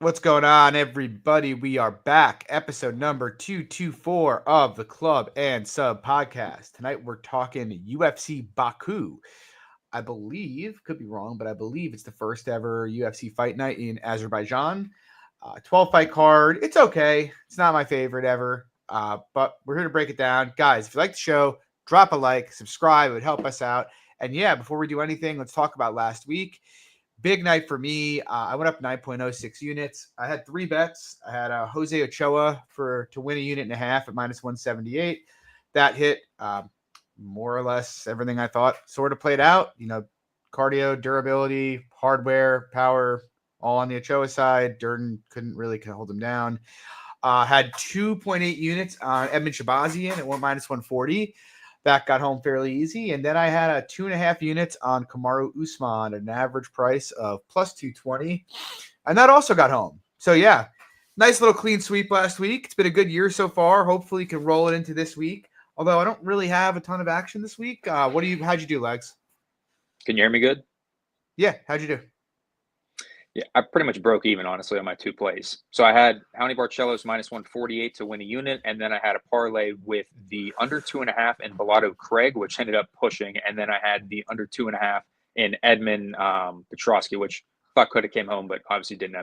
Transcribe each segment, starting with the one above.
What's going on, everybody? We are back. Episode number 224 of the Club and Sub podcast. Tonight we're talking UFC Baku. I believe, could be wrong, but I believe it's the first ever UFC fight night in Azerbaijan. 12 fight card. It's okay. It's not my favorite ever, but we're here to break it down. Guys, if you like the show, drop a like, subscribe. It would help us out. And yeah, before we do anything, let's talk about last week. Big night for me. I went up 9.06 units. I had three bets. I had Jose Ochoa to win a unit and a half at minus 178. That hit more or less everything I thought sort of played out. Cardio, durability, hardware, power, all on the Ochoa side. Durden couldn't hold him down. Had 2.8 units on Edmund Shabazian at minus 140. That got home fairly easy. And then I had a 2.5 units on Kamaru Usman at an average price of plus 220. And that also got home. So, yeah, nice little clean sweep last week. It's been a good year so far. Hopefully, you can roll it into this week. Although I don't really have a ton of action this week. How'd you do, Legs? Can you hear me good? Yeah, how'd you do? Yeah, I pretty much broke even, honestly, on my two plays. So I had Howney Barcelos minus 148 to win a unit, and then I had a parlay with the under 2.5 in Bellato Craig, which ended up pushing, and then I had the under 2.5 in Edmund Petrosky, which I thought could have came home, but obviously didn't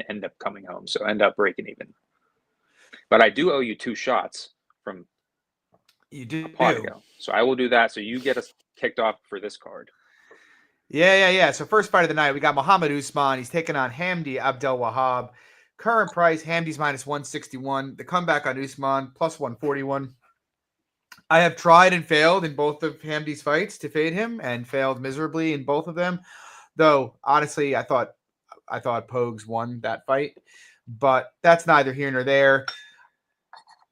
end up coming home, so I ended up breaking even. But I do owe you two shots from a pod ago, so I will do that. So you get us kicked off for this card. Yeah. So first fight of the night, we got Muhammad Usman. He's taking on Hamdi Abdel Wahab. Current price, Hamdi's minus 161. The comeback on Usman, plus 141. I have tried and failed in both of Hamdi's fights to fade him and failed miserably in both of them. Though, honestly, I thought Pogues won that fight. But that's neither here nor there.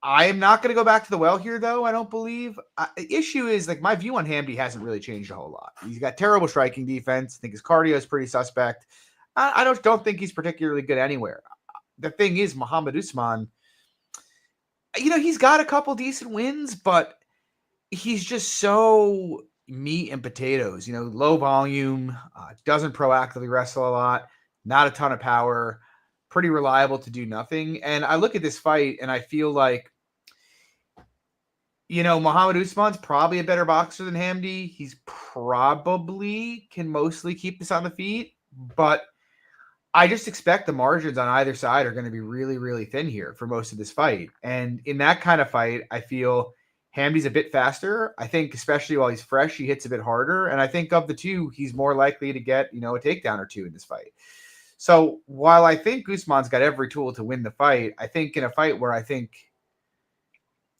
I am not going to go back to the well here, though, I don't believe. The issue is, my view on Hamdi hasn't really changed a whole lot. He's got terrible striking defense. I think his cardio is pretty suspect. I don't think he's particularly good anywhere. The thing is, Muhammad Usman, he's got a couple decent wins, but he's just so meat and potatoes. Low volume, doesn't proactively wrestle a lot, not a ton of power, pretty reliable to do nothing. And I look at this fight and I feel like, Muhammad Usman's probably a better boxer than Hamdi. He's probably can mostly keep this on the feet, but I just expect the margins on either side are going to be really, really thin here for most of this fight. And in that kind of fight, I feel Hamdi's a bit faster. I think especially while he's fresh, he hits a bit harder. And I think of the two, he's more likely to get, a takedown or two in this fight. So while I think Usman's got every tool to win the fight, I think in a fight where I think,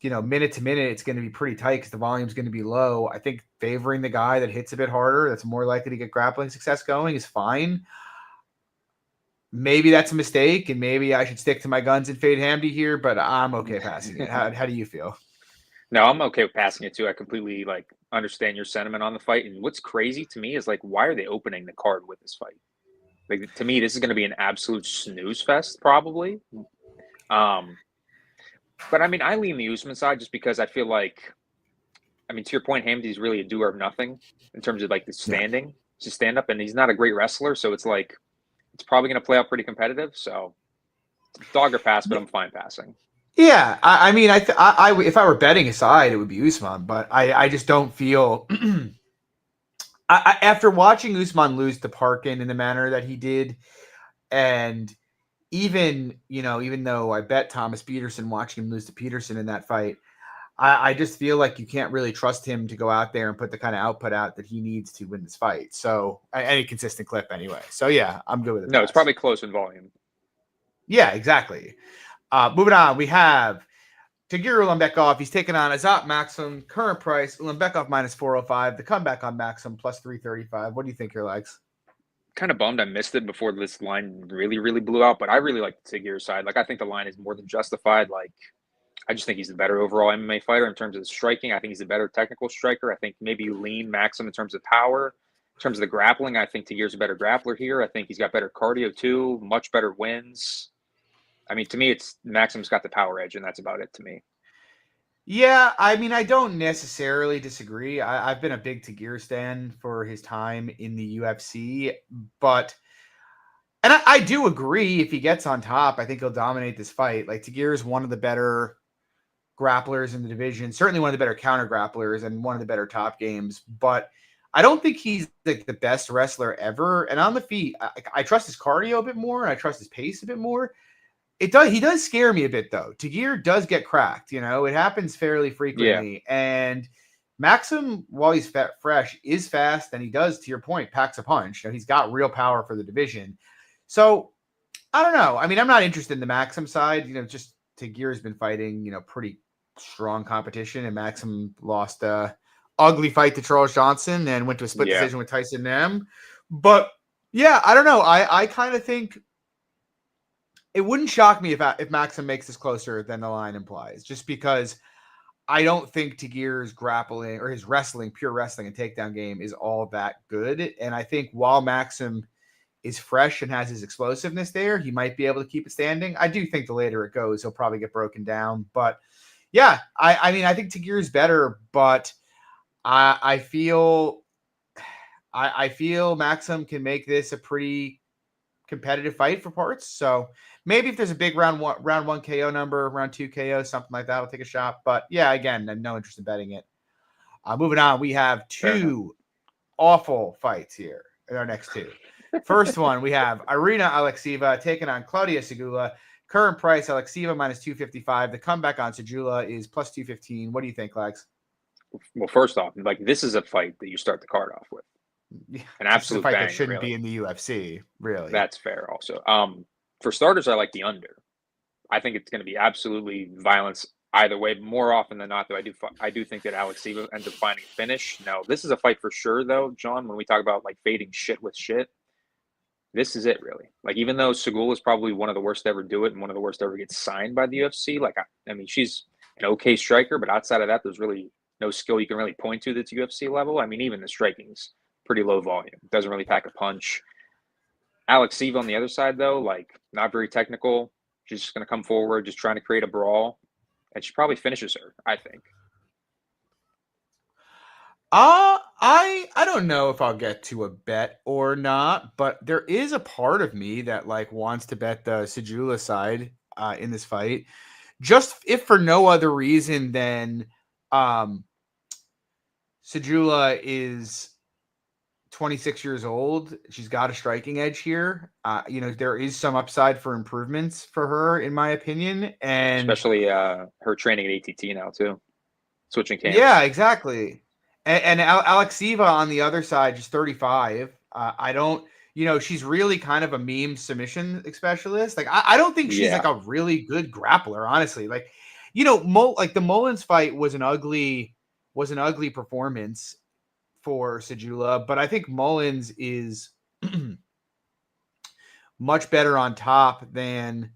minute to minute, it's going to be pretty tight because the volume's going to be low. I think favoring the guy that hits a bit harder, that's more likely to get grappling success going, is fine. Maybe that's a mistake, and maybe I should stick to my guns and fade Hamdi here, but I'm okay passing it. How do you feel? No, I'm okay with passing it too. I completely understand your sentiment on the fight. And what's crazy to me is why are they opening the card with this fight? To me, this is going to be an absolute snooze fest, probably. But I mean, I lean the Usman side just because I feel to your point, Hamdi's really a doer of nothing in terms of the standing. He's a stand up, and he's not a great wrestler, so it's it's probably going to play out pretty competitive. So dog or pass, but I'm fine passing. Yeah, I mean, if I were betting a side, it would be Usman, but I just don't feel. After watching Usman lose to Parkin in the manner that he did, and even though I bet Thomas Peterson watching him lose to Peterson in that fight, I just feel like you can't really trust him to go out there and put the kind of output out that he needs to win this fight. So any consistent clip anyway. So yeah, I'm good with it. No, it's probably close in volume. Yeah, exactly. Moving on, we have Tagir Ulbekov. He's taking on Azat Maxim. Current price, Ulbekov minus 405. The comeback on Maxim plus 335. What do you think here, Legs? Kind of bummed I missed it before this line really, really blew out, but I really like the Tagir side. I think the line is more than justified. I just think he's the better overall MMA fighter in terms of the striking. I think he's a better technical striker. I think maybe you lean Maxim in terms of power. In terms of the grappling, I think Tagir's a better grappler here. I think he's got better cardio too, much better wins. I mean, to me, it's Maxim's got the power edge, and that's about it to me. Yeah, I mean, I don't necessarily disagree. I've been a big Tagir stan for his time in the UFC, but And I do agree, if he gets on top, I think he'll dominate this fight. Like, Tagir is one of the better grapplers in the division, certainly one of the better counter grapplers and one of the better top games. But I don't think he's like the best wrestler ever. And on the feet, I trust his cardio a bit more, and I trust his pace a bit more. He does scare me a bit, though. Tagir does get cracked. It happens fairly frequently. Yeah. And Maxim, while he's fresh, is fast, and he does, to your point, packs a punch. He's got real power for the division. So I don't know. I mean, I'm not interested in the Maxim side. Just Tagir has been fighting, pretty strong competition, and Maxim lost a ugly fight to Charles Johnson and went to a split decision with Tyson Nam. But yeah, I don't know. I kind of think it wouldn't shock me if Maxim makes this closer than the line implies, just because I don't think Tagir's grappling or his wrestling, pure wrestling and takedown game is all that good. And I think while Maxim is fresh and has his explosiveness there, he might be able to keep it standing. I do think the later it goes, he'll probably get broken down. But yeah, I mean, I think Tagir is better, but I feel Maxim can make this a pretty competitive fight for parts. So maybe if there's a big round one KO number, round 2 KO, something like that, I'll take a shot. But yeah, again, I'm no interest in betting it. Moving on, we have two awful fights here in our next two. First one, we have Irina Alekseeva taking on Claudia Sigula. Current price, Alekseeva minus 255. The comeback on Sigula is plus 215. What do you think, Lex? Well, first off, like, this is a fight that you start the card off with. An absolute fight banger, that shouldn't really be in the UFC, really. That's fair also. For starters, I like the under. I think it's going to be absolutely violence either way. More often than not, though, I do think that Alekseeva ends up finding a finish. Now, this is a fight for sure, though, John, when we talk about, like, fading shit with shit. This is it, really. Like, even though Sigula is probably one of the worst to ever do it and one of the worst to ever get signed by the UFC, like, I mean, she's an okay striker, but outside of that, there's really no skill you can really point to that's UFC level. I mean, even the striking's pretty low volume. Doesn't really pack a punch. Alekseeva on the other side, though, like, not very technical. She's just going to come forward, just trying to create a brawl. And she probably finishes her, I think. I don't know if I'll get to a bet or not, but there is a part of me that like wants to bet the Sigula side in this fight, just if for no other reason than Sigula is 26 years old. She's got a striking edge here. There is some upside for improvements for her, in my opinion, and especially her training at ATT now too, switching camps. Yeah, exactly. And Alekseeva on the other side, just 35. I don't, she's really kind of a meme submission specialist. Like, I don't think she's like a really good grappler, honestly. Like, like the Mullins fight was an ugly performance for Sigula, but I think Mullins is much better on top than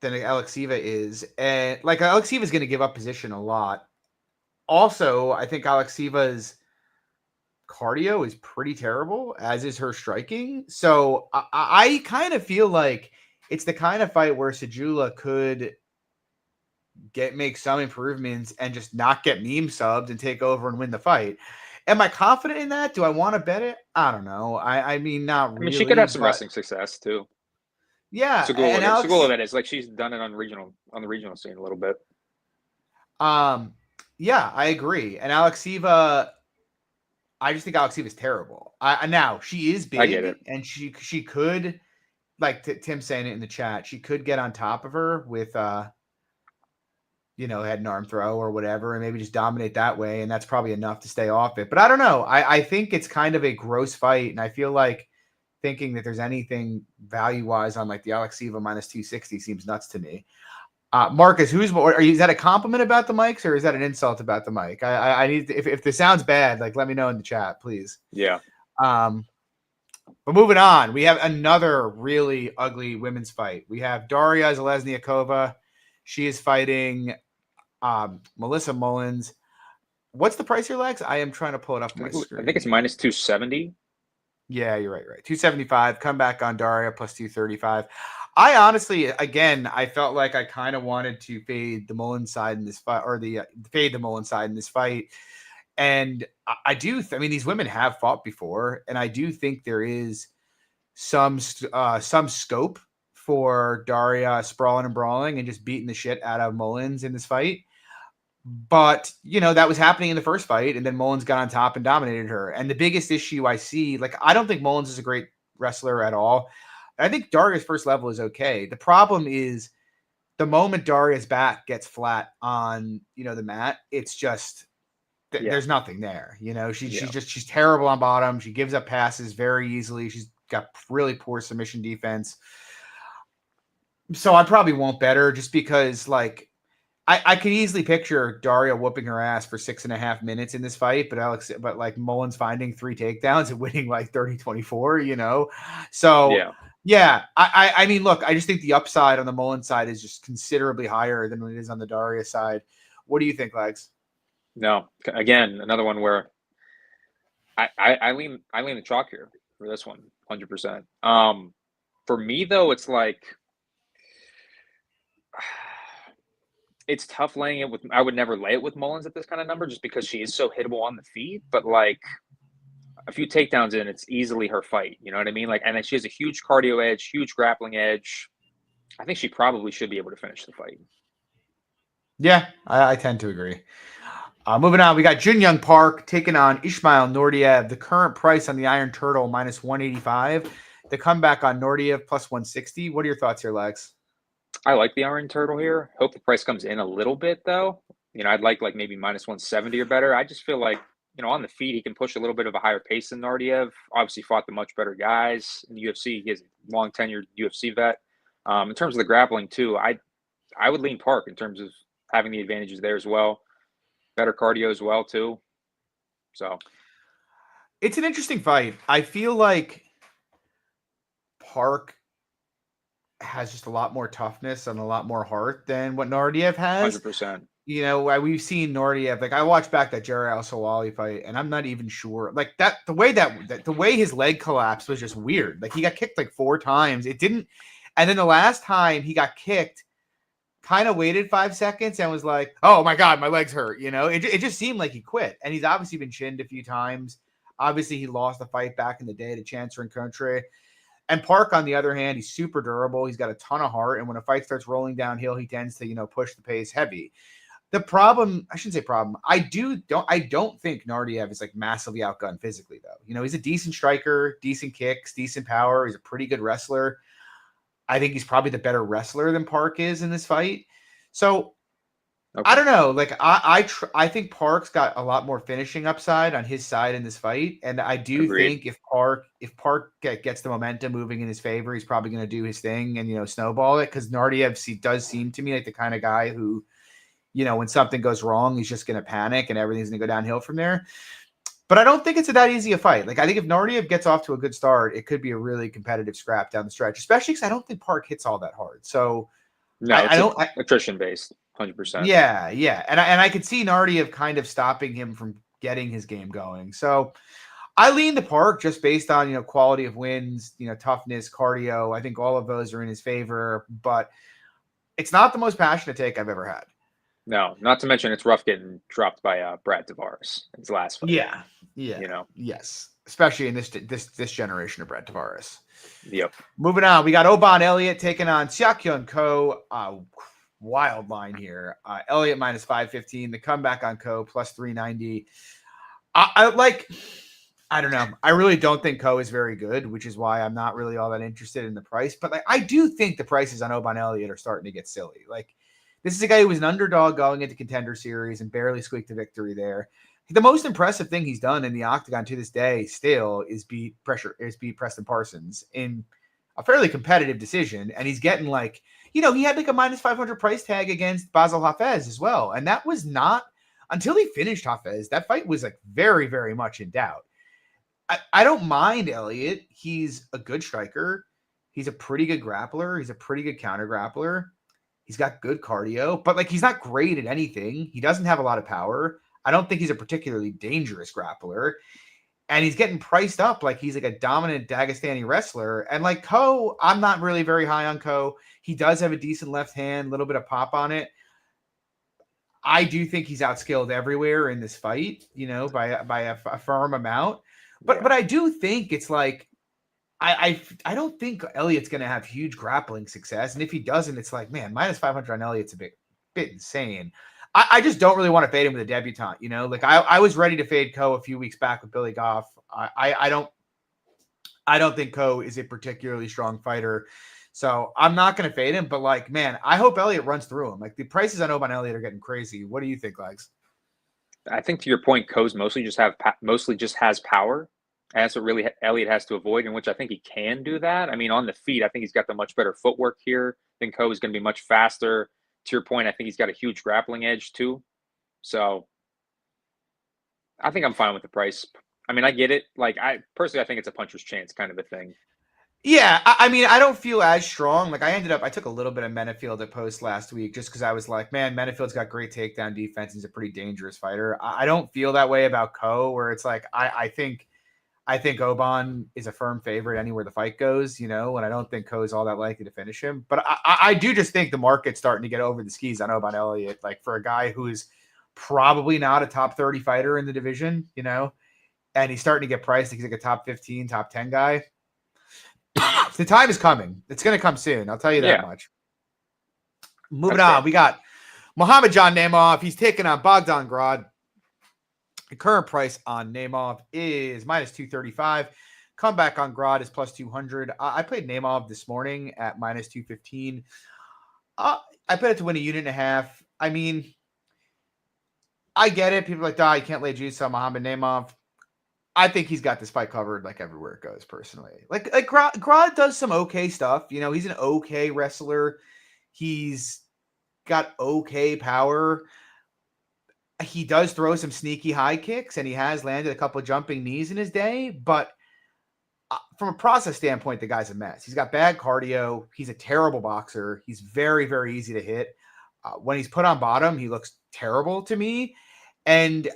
Alekseeva is. And like Alekseeva is going to give up position a lot. Also, I think Alekseeva's cardio is pretty terrible, as is her striking. So I kind of feel like it's the kind of fight where Sigula could make some improvements and just not get meme subbed and take over and win the fight. Am I confident in that? Do I want to bet it? I don't know. I mean, not really. I mean, she could have some wrestling success too. Yeah, Sigula, that is, like, she's done it on the regional scene a little bit. Yeah, I agree. And Alekseeva, I just think Alekseeva is terrible. Now she is big, I get it, and she could, like Tim saying it in the chat, she could get on top of her with head and arm throw or whatever, and maybe just dominate that way, and that's probably enough to stay off it. But I don't know. I think it's kind of a gross fight, and I feel like thinking that there's anything value-wise on like the Alekseeva minus 260 seems nuts to me. Marcus, is that a compliment about the mics, or is that an insult about the mic? I need to, if this sounds bad, like, let me know in the chat, please. Yeah. But moving on, we have another really ugly women's fight. We have Daria Allesnikova. She is fighting Melissa Mullins. What's the price here, Lex? I am trying to pull it up on my screen. I think it's minus 270. Yeah, you're right. 275. Come back on Daria plus 235. I honestly, again, I felt like I kind of wanted to fade the Mullins side in this fight, or fade the Mullins side in this fight. And I do. I mean, these women have fought before, and I do think there is some scope for Daria sprawling and brawling and just beating the shit out of Mullins in this fight. But, that was happening in the first fight, and then Mullins got on top and dominated her. And the biggest issue I see, I don't think Mullins is a great wrestler at all. I think Daria's first level is okay. The problem is the moment Daria's back gets flat on, the mat, it's just there's nothing there. She's terrible on bottom. She gives up passes very easily. She's got really poor submission defense. So I probably won't bet her just because I could easily picture Daria whooping her ass for 6.5 minutes in this fight, but Mullins finding 3 takedowns and winning 30-24, So yeah, I mean, look, I just think the upside on the Mullins side is just considerably higher than it is on the Daria side. What do you think, Legs? No, again, another one where I lean the chalk here for this one, 100%. For me though, it's it's tough laying it with. I would never lay it with Mullins at this kind of number just because she is so hittable on the feet. But a few takedowns in, it's easily her fight. You know what I mean? And then she has a huge cardio edge, huge grappling edge. I think she probably should be able to finish the fight. Yeah, I tend to agree. Moving on, we got Jun Young Park taking on Ismail Nordivv. The current price on the Iron Turtle -185. The comeback on Nordivv +160. What are your thoughts here, Lex? I like the Iron Turtle here. Hope the price comes in a little bit though. I'd like maybe -170 or better. I just feel on the feet he can push a little bit of a higher pace than Nordivv. Obviously fought the much better guys in the UFC. He has a long tenured UFC vet. In terms of the grappling too, I would lean Park in terms of having the advantages there as well. Better cardio as well too. So it's an interesting fight. I feel like Park has just a lot more toughness and a lot more heart than what Nordivv has. 100%. We've seen Nordivv. I watched back that Jerry Al-Sawali fight, and I'm not even sure. The way his leg collapsed was just weird. He got kicked 4 times. It didn't, and then the last time he got kicked, kind of waited 5 seconds and was like, "Oh my God, my legs hurt." It just seemed like he quit, and he's obviously been chinned a few times. Obviously, he lost the fight back in the day to Chancellor and Roundtree. And Park, on the other hand, he's super durable. He's got a ton of heart. And when a fight starts rolling downhill, he tends to, push the pace heavy. The problem, I shouldn't say problem. I don't think Nordivv is massively outgunned physically though. He's a decent striker, decent kicks, decent power. He's a pretty good wrestler. I think he's probably the better wrestler than Park is in this fight. So okay. I don't know. I think Park's got a lot more finishing upside on his side in this fight, and I do think if Park gets the momentum moving in his favor, he's probably going to do his thing and snowball it, because Nordivv does seem to me like the kind of guy who, when something goes wrong, he's just going to panic and everything's going to go downhill from there. But I don't think it's that easy a fight. I think if Nordivv gets off to a good start, it could be a really competitive scrap down the stretch, especially because I don't think Park hits all that hard. So no, I don't attrition based. 100%. Yeah. And I could see Nordivv kind of stopping him from getting his game going. So I lean to Park just based on, quality of wins, toughness, cardio. I think all of those are in his favor, but it's not the most passionate take I've ever had. No, not to mention it's rough getting dropped by Brad Tavares in his last fight. Yeah. Yes. Especially in this generation of Brad Tavares. Yep. Moving on, we got Oban Elliot taking on Seokyeon Ko. Wild line here. Elliot -515. The comeback on Ko +390. I don't know. I really don't think Ko is very good, which is why I'm not really all that interested in the price. But I do think the prices on Oban Elliot are starting to get silly. This is a guy who was an underdog going into Contender Series and barely squeaked a victory there. The most impressive thing he's done in the octagon to this day still is beat Preston Parsons in a fairly competitive decision. And he's getting he had a -500 price tag against Basel Hafez as well. And that was not until he finished Hafez. That fight was very, very much in doubt. I don't mind Elliot. He's a good striker. He's a pretty good grappler. He's a pretty good counter grappler. He's got good cardio, but he's not great at anything. He doesn't have a lot of power. I don't think he's a particularly dangerous grappler. And he's getting priced up he's a dominant Dagestani wrestler. And Ko, I'm not really very high on Ko. He does have a decent left hand, a little bit of pop on it. I do think he's outskilled everywhere in this fight, by a firm amount. But I do think it's like I don't think Elliot's going to have huge grappling success, and if he doesn't, it's like, man, minus 500 on Elliot's a bit insane. I just don't really want to fade him with a debutante. Like I was ready to fade Ko a few weeks back with Billy Goff. I don't think Ko is a particularly strong fighter. So I'm not going to fade him, but like, man, I hope Elliot runs through him. Like the prices on Oban Elliot are getting crazy. What do you think, Legs? I think to your point, Ko's mostly just has power. And that's what really Elliot has to avoid, in which I think he can do that. I mean, on the feet, I think he's got the much better footwork here. I think Ko is going to be much faster. To your point, I think he's got a huge grappling edge too. So I think I'm fine with the price. I mean, I get it. Like I think it's a puncher's chance kind of a thing. Yeah, I mean, I don't feel as strong. Like I took a little bit of Menefield at post last week just because I was like, man, Menefield's got great takedown defense. He's a pretty dangerous fighter. I don't feel that way about Ko, where it's like I think Oban is a firm favorite anywhere the fight goes, and I don't think Ko is all that likely to finish him. But I do just think the market's starting to get over the skis on Oban Elliot, like for a guy who is probably not a top 30 fighter in the division, and he's starting to get priced like he's like a top 15, top 10 guy. The time is coming. It's going to come soon. I'll tell you that much. Moving on, we got Muhammadjon Naimov. He's taking on Bogdan Grod. The current price on Naimov is minus 235. Comeback on Grod is plus 200. I played Naimov this morning at minus 215. I put it to win a unit and a half. I mean, I get it. People are like, you can't lay juice on Muhammad Naimov. I think he's got this fight covered like everywhere it goes, personally. Like Grod does some okay stuff. He's an okay wrestler. He's got okay power. He does throw some sneaky high kicks, and he has landed a couple of jumping knees in his day. But from a process standpoint, the guy's a mess. He's got bad cardio. He's a terrible boxer. He's very, very easy to hit. When he's put on bottom, he looks terrible to me. And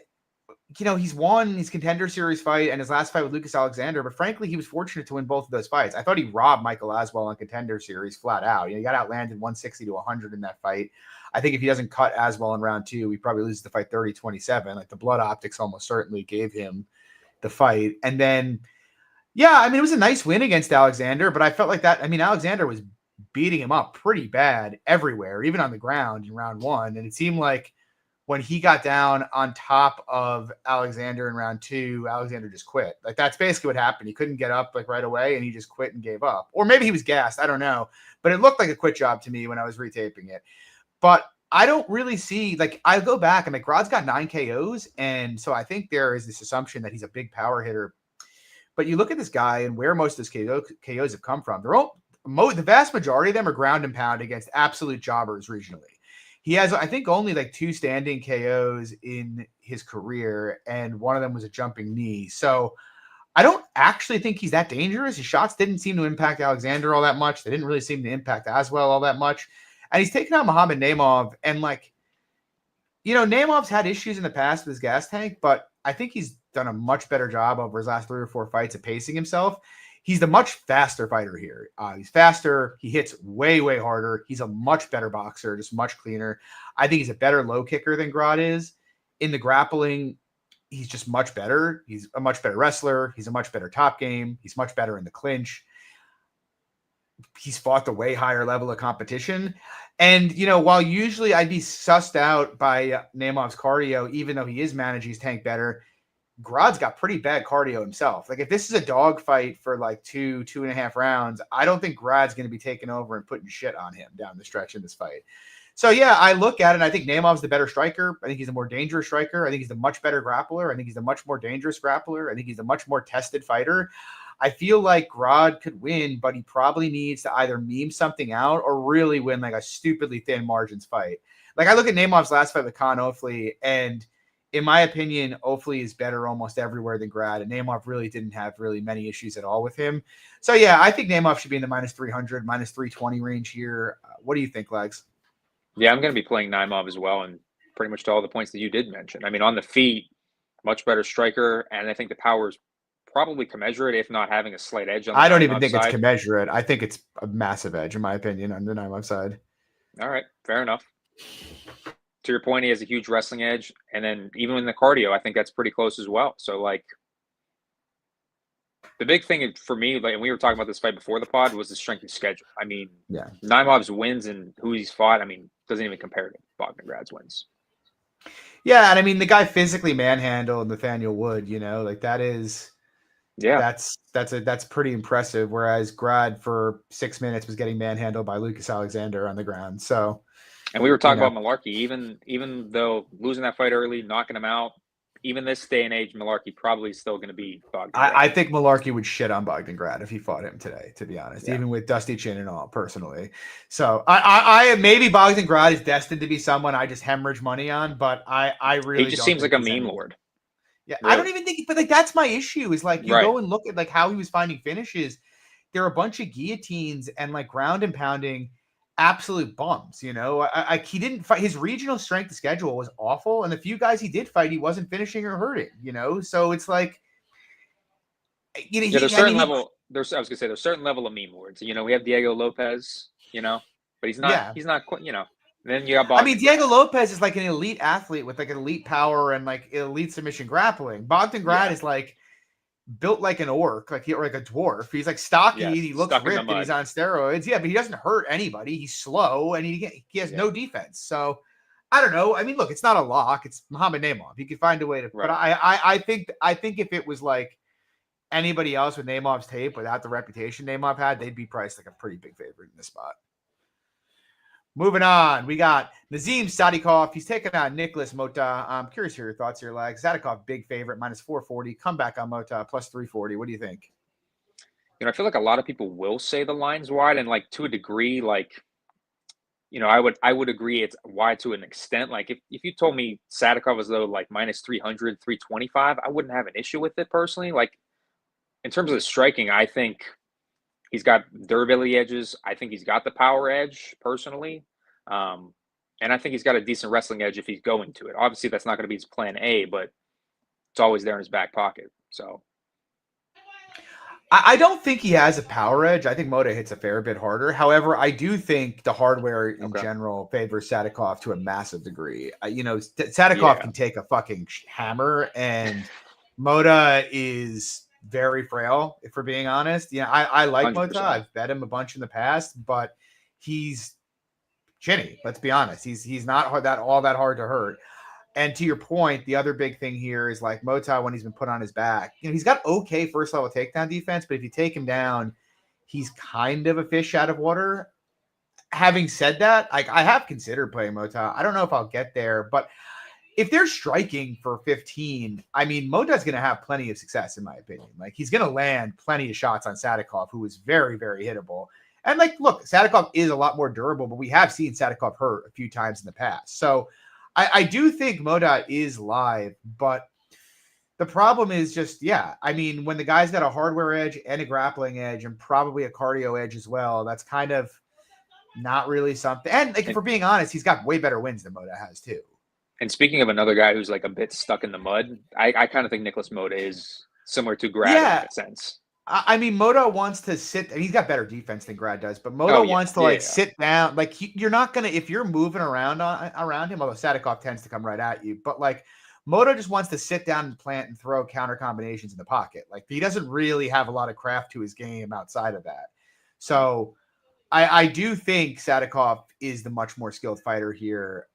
he's won his Contender Series fight and his last fight with Lucas Alexander, but frankly, he was fortunate to win both of those fights. I thought he robbed Michael Aswell on Contender Series flat out. He got outlanded 160 to 100 in that fight. I think if he doesn't cut Aswell in round 2, he probably loses the fight 30-27. Like the blood optics almost certainly gave him the fight. And then, it was a nice win against Alexander, but I felt like that. I mean, Alexander was beating him up pretty bad everywhere, even on the ground in round 1. And it seemed like when he got down on top of Alexander in round 2, Alexander just quit. Like that's basically what happened. He couldn't get up like right away, and he just quit and gave up. Or maybe he was gassed. I don't know. But it looked like a quit job to me when I was retaping it. But I don't really see, like, I go back and like Grod's got 9 KOs. And so I think there is this assumption that he's a big power hitter. But you look at this guy and where most of his KOs have come from. The vast majority of them are ground and pound against absolute jobbers regionally. He has, I think, only like 2 standing KOs in his career, and one of them was a jumping knee. So I don't actually think he's that dangerous. His shots didn't seem to impact Alexander all that much. They didn't really seem to impact Aswell all that much. And he's taken out Muhammad Naimov. And Naimov's had issues in the past with his gas tank, but I think he's done a much better job over his last 3 or 4 fights of pacing himself. He's the much faster fighter here. He's faster. He hits way, way harder. He's a much better boxer, just much cleaner. I think he's a better low kicker than Grod is. In the grappling, he's just much better. He's a much better wrestler. He's a much better top game. He's much better in the clinch. He's fought the way higher level of competition. And, while usually I'd be sussed out by Naimov's cardio, even though he is managing his tank better, Grod's got pretty bad cardio himself. Like if this is a dog fight for like 2.5 rounds, I don't think Grod's going to be taking over and putting shit on him down the stretch in this fight. So I look at it and I think Naimov's the better striker. I think he's a more dangerous striker. I think he's the much better grappler. I think he's a much more dangerous grappler. I think he's a much more tested fighter. I feel like Grod could win, but he probably needs to either meme something out or really win like a stupidly thin margins fight. Like I look at Naimov's last fight with Khan Ofli, and in my opinion, Ofli is better almost everywhere than Grod, and Naimov really didn't have really many issues at all with him. So, I think Naimov should be in the minus 300, minus 320 range here. What do you think, Legs? Yeah, I'm going to be playing Naimov as well, and pretty much to all the points that you did mention. I mean, on the feet, much better striker, and I think the power is probably commensurate, if not having a slight edge on the I don't even think side. it's commensurate. I think it's a massive edge, in my opinion, on the Naimov side. All right, fair enough. to your point, he has a huge wrestling edge. And then even in the cardio, I think that's pretty close as well. So, like, the big thing for me, like, and we were talking about this fight before the pod, was the strength of schedule. I mean, Naimov's wins and who he's fought, I mean, doesn't even compare to Bogdangrad's wins. Yeah, and I mean, the guy physically manhandled Nathaniel Wood, you know, like that is, that's pretty impressive. Whereas Grod for 6 minutes was getting manhandled by Lucas Alexander on the ground. So, and we were talking about Malarkey, even though losing that fight early, knocking him out, even this day and age, Malarkey probably is still going to be Bogdangrad. I think Malarkey would shit on Bogdangrad if he fought him today, to be honest, even with Dusty Chin and all, personally. So I maybe Bogdangrad is destined to be someone I just hemorrhage money on, but I really he just seems like a meme lord. Yeah, really. I don't even think, but like that's my issue is like you go and look at like how he was finding finishes. There are a bunch of guillotines and like ground and pounding. Absolute bums, you know. He didn't fight. His regional strength of schedule was awful, and the few guys he did fight, he wasn't finishing or hurting, you know. So it's like, you know, there's certain level. There's certain level of meme lords. You know, we have Diego Lopez, you know, but he's not. Yeah. He's not quite, you know. And then you got Bogdan. I mean, Diego Lopez is like an elite athlete with like an elite power and like elite submission grappling. Bogdangrad is like built like an orc, like a dwarf. He's like stocky. He looks ripped and he's on steroids. Yeah, but he doesn't hurt anybody. He's slow and he has no defense. So I don't know. I mean, look, it's not a lock. It's Muhammad Naimov. He could find a way to. But I think if it was like anybody else with Naimov's tape without the reputation Naimov had, they'd be priced like a pretty big favorite in this spot. Moving on, we got Nazim Sadikov. He's taking on Nicholas Mota. I'm curious to hear your thoughts here, Lag. Sadikov, big favorite, minus 440. Comeback on Mota, plus 340. What do you think? You know, I feel like a lot of people will say the line's wide, and like to a degree, like, you know, I would agree it's wide to an extent. Like if you told me Sadikov was though like minus 300, 325, I wouldn't have an issue with it personally. Like in terms of the striking, I think he's got durability edges. I think he's got the power edge personally. And I think he's got a decent wrestling edge if he's going to it. Obviously, that's not going to be his plan A, but it's always there in his back pocket. So I don't think he has a power edge. I think Mota hits a fair bit harder. However, I do think the hardware in general favors Sadikov to a massive degree. You know, Sadikov can take a fucking hammer, and Mota is very frail, if we're being honest. Yeah, I like 100%. Mota. I've bet him a bunch in the past, but he's chinny. Let's be honest. He's not all that hard to hurt. And to your point, the other big thing here is like Mota, when he's been put on his back, you know, he's got okay first level takedown defense, but if you take him down, he's kind of a fish out of water. Having said that, like I have considered playing Mota. I don't know if I'll get there, but if they're striking for 15, I mean, Mota's going to have plenty of success, in my opinion. Like, he's going to land plenty of shots on Sadikov, who is very, very hittable. And, like, look, Sadikov is a lot more durable, but we have seen Sadikov hurt a few times in the past. So I do think Mota is live, but the problem is just, I mean, when the guy's got a hardware edge and a grappling edge and probably a cardio edge as well, that's kind of not really something. And, like, if we're being honest, he's got way better wins than Mota has, too. And speaking of another guy who's like a bit stuck in the mud, I kind of think Nicholas Mota is similar to Grad in that sense. I mean, Mota wants to sit. He's got better defense than Grad does, but Mota wants to sit down. Like you're not gonna if you're moving around him. Although Sadikov tends to come right at you, but like Mota just wants to sit down and plant and throw counter combinations in the pocket. Like he doesn't really have a lot of craft to his game outside of that. So I do think Sadikov is the much more skilled fighter here.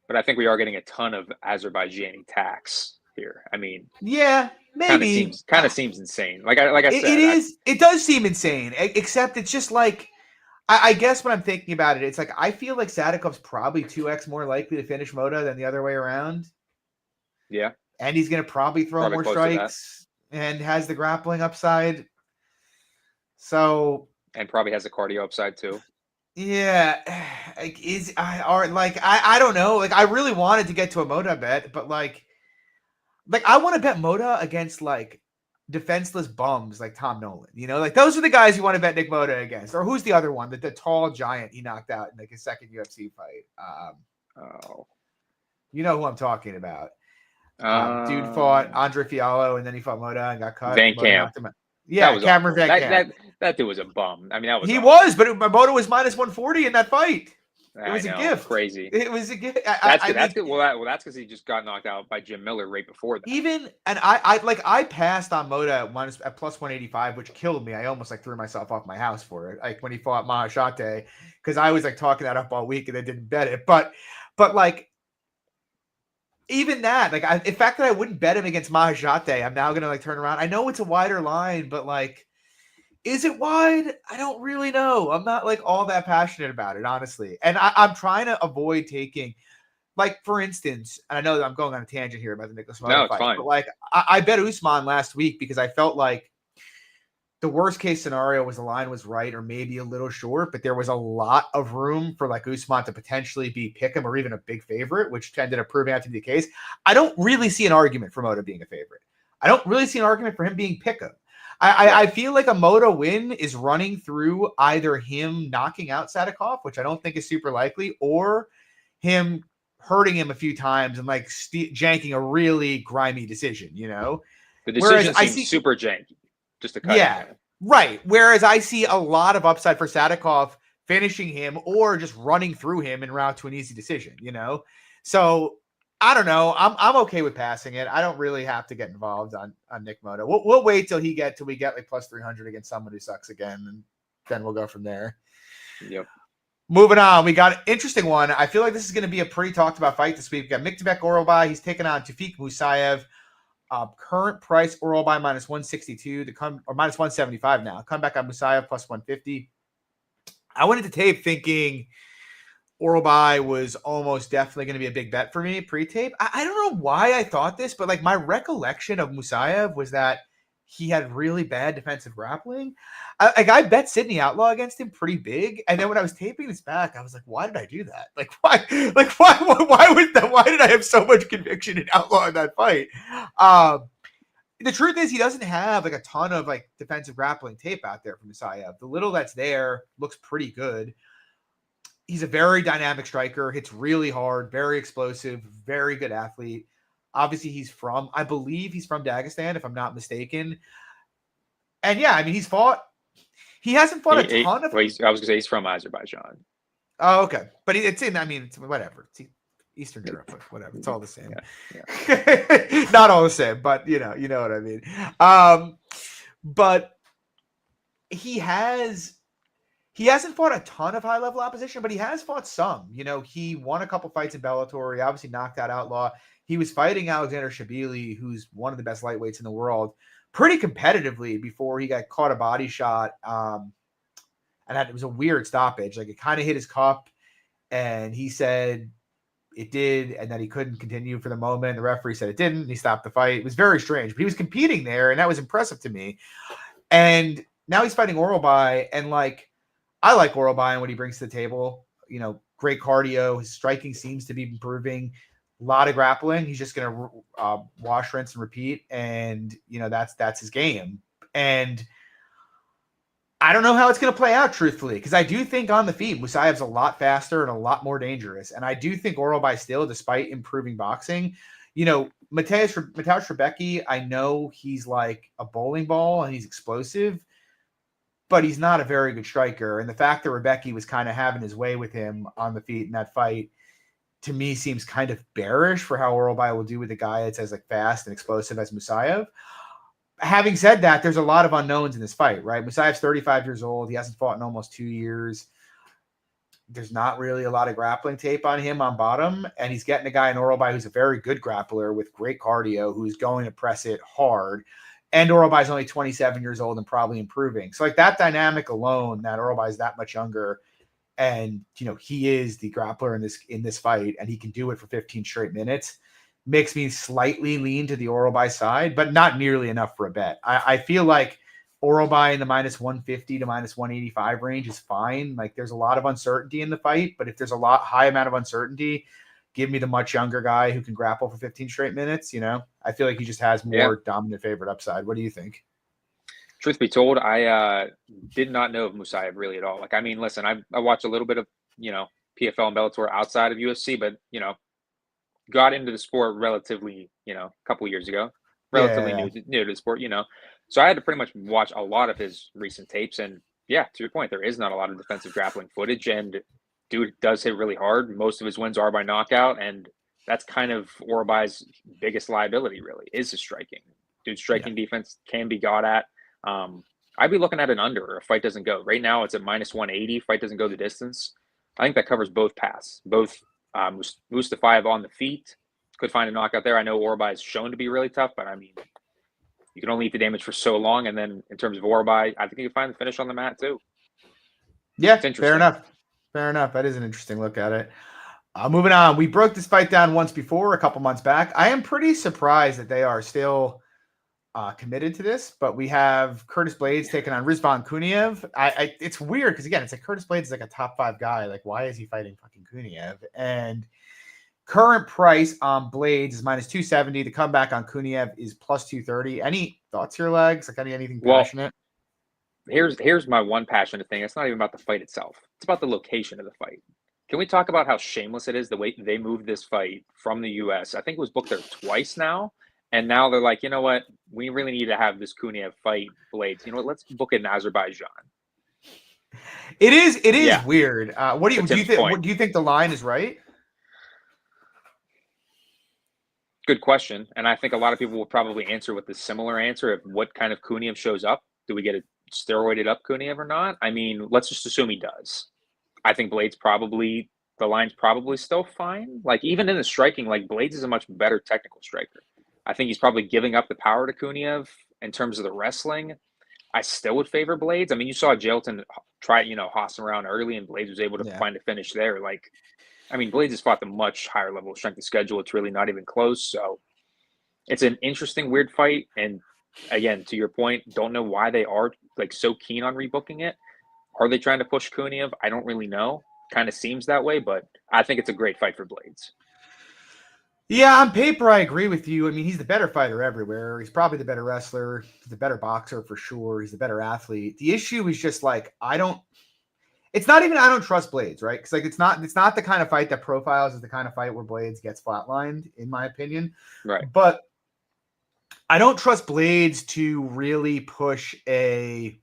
But I think we are getting a ton of Azerbaijani tax here. I mean, maybe kind of seems insane. Like I said, it does seem insane. Except it's just like, I guess when I'm thinking about it, it's like I feel like Sadikov's probably 2x more likely to finish Mota than the other way around. Yeah, and he's going to probably throw more strikes and has the grappling upside. So and probably has a cardio upside too. Yeah, like I don't know. Like I really wanted to get to a Mota bet, but like I want to bet Mota against like defenseless bums like Tom Nolan. You know, like those are the guys you want to bet Nick Mota against. Or who's the other one? The tall giant he knocked out in like his second UFC fight. You know who I'm talking about. Dude fought Andre Fiallo and then he fought Mota and got cut. Van Camp. Yeah, Cameron Van Camp. That dude was a bum. I mean, he was, but Mota was minus 140 in that fight. It was I a know, gift. crazy. It was a gift. That's good. That's good. Well, that's because he just got knocked out by Jim Miller right before that. Even and I passed on Moda at plus 185, which killed me. I almost like threw myself off my house for it, like when he fought Mahashate, because I was like talking that up all week and I didn't bet it. But like even that, like the fact that I wouldn't bet him against Mahashate, I'm now gonna like turn around. I know it's a wider line, but like, is it wide? I don't really know. I'm not like all that passionate about it, honestly. And I'm trying to avoid taking. Like, for instance, and I know that I'm going on a tangent here about the Nicholas Moda It's fight, fine. but like, I bet Usman last week because I felt like the worst case scenario was the line was right or maybe a little short, but there was a lot of room for like Usman to potentially be pick him or even a big favorite, which ended up proving out to be the case. I don't really see an argument for Moda being a favorite. I don't really see an argument for him being pick him. I feel like a Moda win is running through either him knocking out Sadikov, which I don't think is super likely, or him hurting him a few times and like janking a really grimy decision, you know? The decision seems super janky, just to cut in. Right. Whereas I see a lot of upside for Sadikov finishing him or just running through him en route to an easy decision, you know? So I don't know. I'm okay with passing it. I don't really have to get involved on Nick Moda. We'll wait till we get like plus 300 against someone who sucks again, and then we'll go from there. Yep. Moving on, we got an interesting one. I feel like this is going to be a pretty talked about fight this week. We got Miktabek Orova. He's taking on Tafik Musayev. Current price Orova minus 162 or minus 175 now. Come back on Musayev plus 150. I went into tape thinking Orova was almost definitely going to be a big bet for me pre-tape. I don't know why I thought this, but like my recollection of Musayev was that he had really bad defensive grappling. I bet Sydney Outlaw against him pretty big, and then when I was taping this back, I was like, "Why did I do that? Like, why? Like, why was that? Why did I have so much conviction in Outlaw in that fight?" The truth is, he doesn't have like a ton of like defensive grappling tape out there from Musayev. The little that's there looks pretty good. He's a very dynamic striker, hits really hard, very explosive, very good athlete. Obviously, I believe he's from Dagestan, if I'm not mistaken. And yeah, I mean, he hasn't fought a ton of. I was going to say he's from Azerbaijan. Oh, okay. But it's whatever. It's Eastern Europe, whatever. It's all the same. Yeah. Not all the same, but you know what I mean. But he hasn't fought a ton of high-level opposition, but he has fought some. You know, he won a couple fights in Bellator. He obviously knocked out Outlaw. He was fighting Alexander Shabili, who's one of the best lightweights in the world, pretty competitively before he got caught a body shot. And it was a weird stoppage. Like, it kind of hit his cup, and he said it did, and that he couldn't continue for the moment. The referee said it didn't, and he stopped the fight. It was very strange, but he was competing there, and that was impressive to me. And now he's fighting Orova, and like, I like Orova and what he brings to the table. You know, great cardio. His striking seems to be improving. A lot of grappling. He's just going to wash, rinse, and repeat. And, you know, that's his game. And I don't know how it's going to play out, truthfully, because I do think on the feet, Musayev's a lot faster and a lot more dangerous. And I do think Orova still, despite improving boxing, you know, Mateusz Rebecki, I know he's like a bowling ball and he's explosive, but he's not a very good striker. And the fact that Rebecki was kind of having his way with him on the feet in that fight, to me, seems kind of bearish for how Orova will do with a guy that's as like fast and explosive as Musayev. Having said that, there's a lot of unknowns in this fight, right? Musayev's 35 years old. He hasn't fought in almost 2 years. There's not really a lot of grappling tape on him on bottom, and he's getting a guy in Orova who's a very good grappler with great cardio, who's going to press it hard. And Orova is only 27 years old and probably improving. So like that dynamic alone, that Orova is that much younger, and you know he is the grappler in this fight, and he can do it for 15 straight minutes, makes me slightly lean to the Orova side, but not nearly enough for a bet. I feel like Orova in the minus 150 to minus 185 range is fine. Like there's a lot of uncertainty in the fight, but if there's a high amount of uncertainty, give me the much younger guy who can grapple for 15 straight minutes. You know, I feel like he just has more dominant favorite upside. What do you think? Truth be told, I did not know of Musayev really at all. Like, I mean, listen, I watched a little bit of, you know, PFL and Bellator outside of UFC, but, you know, got into the sport relatively, you know, a couple years ago, relatively new to the sport, you know. So I had to pretty much watch a lot of his recent tapes. And yeah, to your point, there is not a lot of defensive grappling footage. And dude does hit really hard. Most of his wins are by knockout, and that's kind of Orobai's biggest liability, really, is his striking. Dude's striking defense can be got at. I'd be looking at an under if fight doesn't go. Right now, it's at -180. Fight doesn't go the distance. I think that covers both paths. Both Mustafayev on the feet could find a knockout there. I know Orova is shown to be really tough, but I mean, you can only eat the damage for so long. And then in terms of Orova, I think you can find the finish on the mat too. Yeah, fair enough. Fair enough. That is an interesting look at it. Moving on, we broke this fight down once before, a couple months back. I am pretty surprised that they are still committed to this, but we have Curtis Blaydes taking on Rizvan Kuniev. It's weird because, again, it's like Curtis Blaydes is like a top 5 guy. Like, why is he fighting fucking Kuniev? And current price on Blaydes is -270. The comeback on Kuniev is +230. Any thoughts here, Legs? Like anything passionate? Here's my one passionate thing. It's not even about the fight itself. It's about the location of the fight. Can we talk about how shameless it is the way they moved this fight from the U.S.? I think it was booked there twice now. And now they're like, you know what? We really need to have this Kuniev fight Blaydes. You know what? Let's book it in Azerbaijan. It is weird. What do you think? Point. Do you think the line is right? Good question. And I think a lot of people will probably answer with the similar answer of what kind of Kuniev shows up. Do we get a steroided up Kuniev or not? I mean, let's just assume he does. I think Blaydes probably, the line's probably still fine. Like, even in the striking, like, Blaydes is a much better technical striker. I think he's probably giving up the power to Kuniev in terms of the wrestling. I still would favor Blaydes. I mean, you saw Jailton try, hoss around early, and Blaydes was able to find a finish there. Like, I mean, Blaydes has fought the much higher level of strength of schedule. It's really not even close. So it's an interesting, weird fight. And again, to your point, don't know why they are like so keen on rebooking it. Are they trying to push Kuniev? I don't really know. Kind of seems that way, but I think it's a great fight for Blaydes. Yeah, on paper, I agree with you. I mean, he's the better fighter everywhere. He's probably the better wrestler. He's the better boxer for sure. He's the better athlete. The issue is just like, it's not even I don't trust Blaydes, right? Because like it's not the kind of fight that profiles as the kind of fight where Blaydes gets flatlined, in my opinion. Right. But I don't trust Blaydes to really push a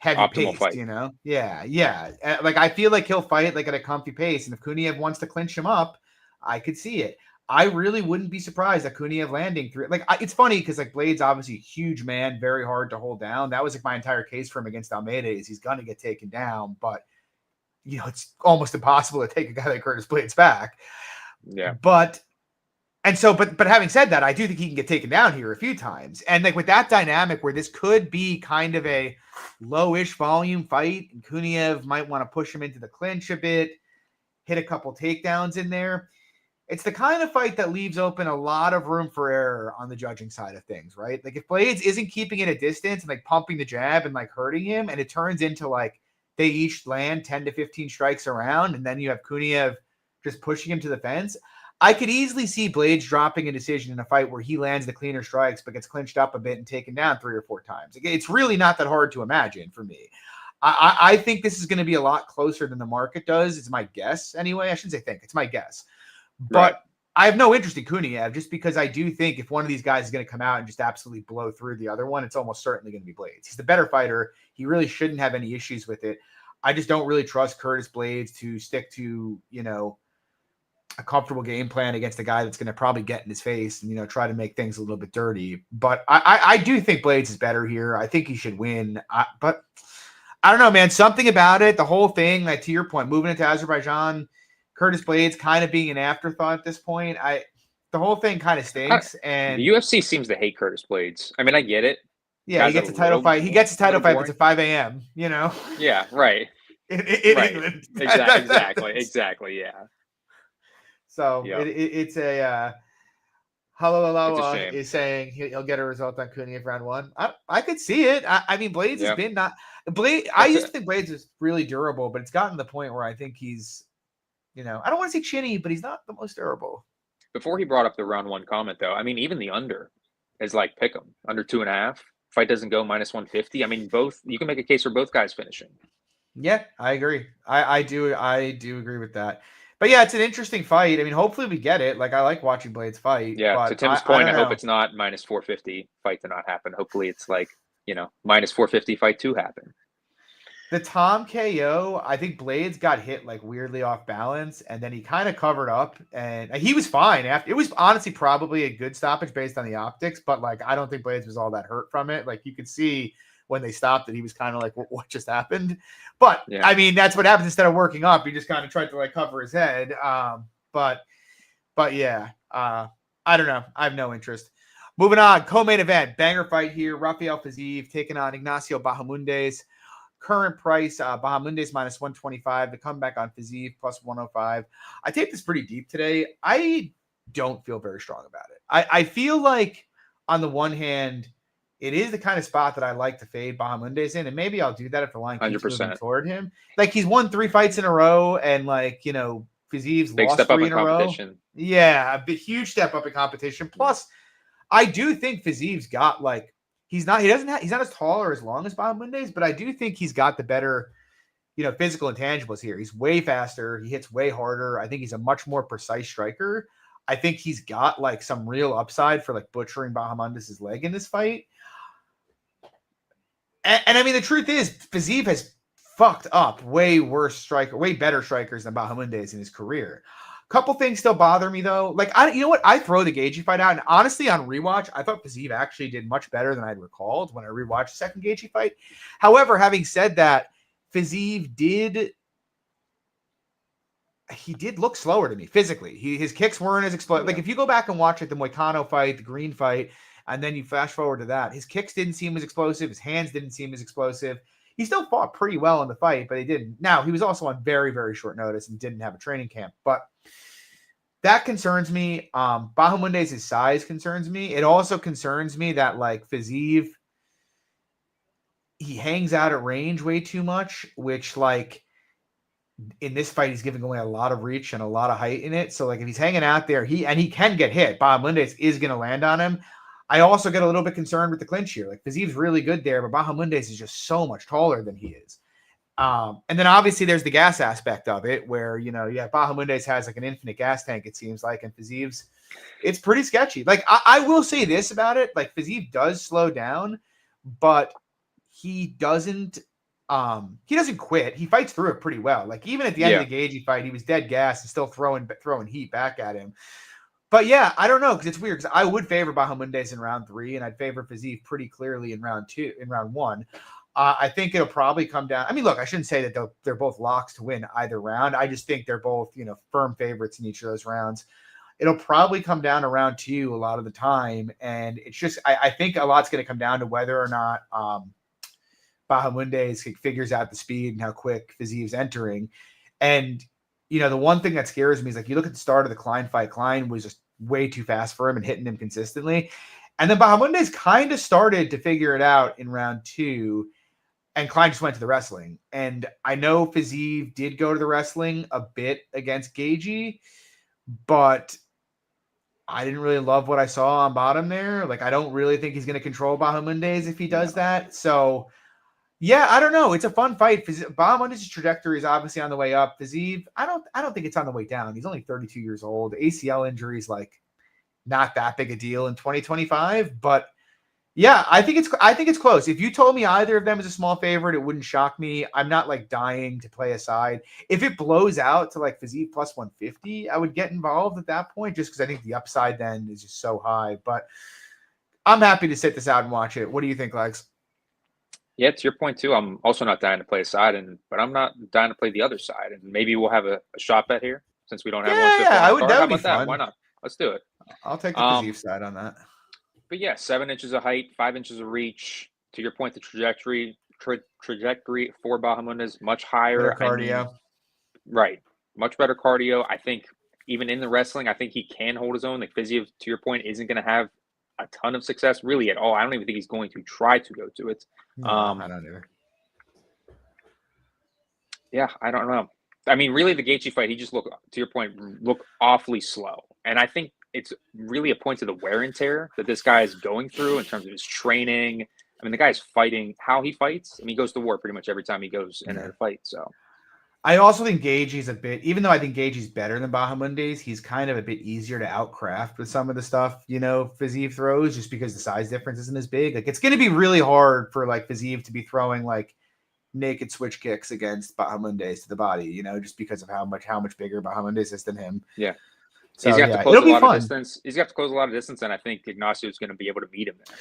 heavy optimal pace, fight. Yeah. Like I feel like he'll fight like at a comfy pace, and if Kuniev wants to clinch him up, I could see it. I really wouldn't be surprised at Kuniev landing through. Like, it's funny because like Blaydes obviously a huge man, very hard to hold down. That was like my entire case for him against Almeida is he's going to get taken down, but it's almost impossible to take a guy like Curtis Blaydes back. Yeah. But having said that, I do think he can get taken down here a few times. And like with that dynamic where this could be kind of a low-ish volume fight, and Kuniev might want to push him into the clinch a bit, hit a couple takedowns in there. It's the kind of fight that leaves open a lot of room for error on the judging side of things, right? Like if Blaydes isn't keeping it a distance and like pumping the jab and like hurting him, and it turns into like they each land 10 to 15 strikes around, and then you have Kuniev just pushing him to the fence, I could easily see Blaydes dropping a decision in a fight where he lands the cleaner strikes but gets clinched up a bit and taken down 3 or 4 times. It's really not that hard to imagine for me. I think this is going to be a lot closer than the market does. It's my guess anyway. I shouldn't say think. It's my guess. But right. I have no interest in Kuniev just because I do think if one of these guys is going to come out and just absolutely blow through the other one, it's almost certainly going to be Blaydes. He's the better fighter. He really shouldn't have any issues with it. I just don't really trust Curtis Blaydes to stick to, a comfortable game plan against a guy that's going to probably get in his face and, try to make things a little bit dirty. But I do think Blaydes is better here. I think he should win. But I don't know, man. Something about it, the whole thing, like to your point, moving into Azerbaijan, Curtis Blaydes kind of being an afterthought at this point. The whole thing kind of stinks. And the UFC seems to hate Curtis Blaydes. I mean, I get it. Yeah, he gets a title fight. He gets a title fight, but it's at 5 a.m., Yeah, right. In right. England. Exactly, yeah. So it's a Halalawa is saying he'll get a result on Kuniev round 1. I could see it. I mean, Blaydes has been not Blaydes. I used to think Blaydes is really durable, but it's gotten to the point where I think he's, I don't want to say chinny, but he's not the most durable. Before he brought up the round 1 comment, though, I mean, even the under is like pick 'em under 2.5. Fight doesn't go -150. I mean, both you can make a case for both guys finishing. Yeah, I agree. I do agree with that. But yeah, it's an interesting fight. I mean, hopefully we get it. Like I like watching Blaydes fight. Yeah, but to Tim's point, I hope it's not -450 fight to not happen. Hopefully it's like, -450 fight to happen. The Tom KO, I think Blades got hit like weirdly off balance, and then he kind of covered up, and he was fine after. It was honestly probably a good stoppage based on the optics, but like I don't think Blades was all that hurt from it. Like you could see when they stopped it, he was kind of like, what just happened? But Yeah. I mean, that's what happens instead of working up. He just kind of tried to like cover his head. But yeah, I don't know. I have no interest. Moving on, co-main event, banger fight here. Rafael Fiziev taking on Ignacio Bahamundes. Current price, Bahamundes minus 125. The comeback on Fiziev plus 105. I take this pretty deep today. I don't feel very strong about it. I feel like on the one hand, it is the kind of spot that I like to fade Bahamundes in, and maybe I'll do that if the line keeps 100%. moving toward him. Like he's won 3 fights in a row, and like, you know, Fiziev's Big lost step up 3 in in a row. competition. Yeah, a huge step up in competition. Plus, I do think Fiziev's got like he's not as tall or as long as Bahamundes, but I do think he's got the better, you know, physical intangibles here. He's way faster. He hits way harder. I think he's a much more precise striker. I think he's got like some real upside for like butchering Bahamundes' leg in this fight. And I mean, the truth is, Fiziev has fucked up way better strikers than Bahamundes in his career. Couple things still bother me though. Like you know what? I throw the Gaethje fight out, and honestly, on rewatch, I thought Fiziev actually did much better than I'd recalled when I rewatched the second Gaethje fight. However, having said that, Fiziev did look slower to me physically. His kicks weren't as explosive. Like if you go back and watch it, the Moicano fight, the Green fight, and then you flash forward to that, his kicks didn't seem as explosive. His hands didn't seem as explosive. He still fought pretty well in the fight, but he didn't. Now, he was also on very, very short notice and didn't have a training camp. But that concerns me. Bahamundes' size concerns me. It also concerns me that, like, Fiziev, he hangs out at range way too much, which, like, in this fight, he's giving away a lot of reach and a lot of height in it. So, like, if he's hanging out there, he can get hit. Bahamundes is going to land on him. I also get a little bit concerned with the clinch here. Like, Fiziev's really good there, but Bahamundes is just so much taller than he is. And then obviously there's the gas aspect of it where, you know, Bahamundes has like an infinite gas tank, it seems like, and Fiziev's, it's pretty sketchy. Like, I will say this about it. Like, Fiziev does slow down, but he doesn't quit. He fights through it pretty well. Like, even at the end of the Gaethje fight, he was dead gas and still throwing heat back at him. But yeah, I don't know, because it's weird, because I would favor Bahamundes in round 3, and I'd favor Fiziev pretty clearly in round 1. I think it'll probably come down. I mean, look, I shouldn't say that they're both locks to win either round. I just think they're both, you know, firm favorites in each of those rounds. It'll probably come down to round 2 a lot of the time, and it's just I think a lot's going to come down to whether or not Bahamundes figures out the speed and how quick Fiziev's entering. And you know, the one thing that scares me is, like, you look at the start of the Klein fight. Klein was just way too fast for him and hitting him consistently. And then Bahamundes kind of started to figure it out in round 2, and Klein just went to the wrestling. And I know Fiziev did go to the wrestling a bit against Gaethje, but I didn't really love what I saw on bottom there. Like, I don't really think he's going to control Bahamundes if he does that. So, yeah, I don't know. It's a fun fight. Bahamundes' trajectory is obviously on the way up. Fiziev, I don't think it's on the way down. He's only 32 years old. ACL injury is like not that big a deal in 2025. But yeah, I think it's close. If you told me either of them is a small favorite, it wouldn't shock me. I'm not like dying to play a side. If it blows out to like Fiziev plus 150, I would get involved at that point, just because I think the upside then is just so high. But I'm happy to sit this out and watch it. What do you think, Lex? Yeah, to your point too. I'm also not dying to play a side, but I'm not dying to play the other side. And maybe we'll have a shot bet here since we don't have one. Yeah, I would. That would be fun. That? Why not? Let's do it. I'll take the Fiziev side on that. But yeah, 7 inches of height, 5 inches of reach. To your point, the trajectory for Bahamundes much higher. Better cardio. Right, much better cardio. I think even in the wrestling, I think he can hold his own. Like Fiziev, to your point, isn't going to have a ton of success really at all. I don't even think he's going to try to go to it. No, I don't either. Yeah, I don't know. I mean, really, the Gaethje fight, he just looked awfully slow. And I think it's really a point to the wear and tear that this guy is going through in terms of his training. I mean, the guy's fighting how he fights. I mean, he goes to war pretty much every time he goes in a fight. So I also think Gaethje's a bit, even though I think Gaethje's better than Bahamundes, he's kind of a bit easier to outcraft with some of the stuff, you know, Fiziev throws, just because the size difference isn't as big. Like, it's going to be really hard for like Fiziev to be throwing like naked switch kicks against Bahamundes to the body, just because of how much bigger Bahamundes is than him. Yeah. So he's got to close it'll a be lot fun. of distance. He's got to close a lot of distance, and I think Ignacio is going to be able to meet him there.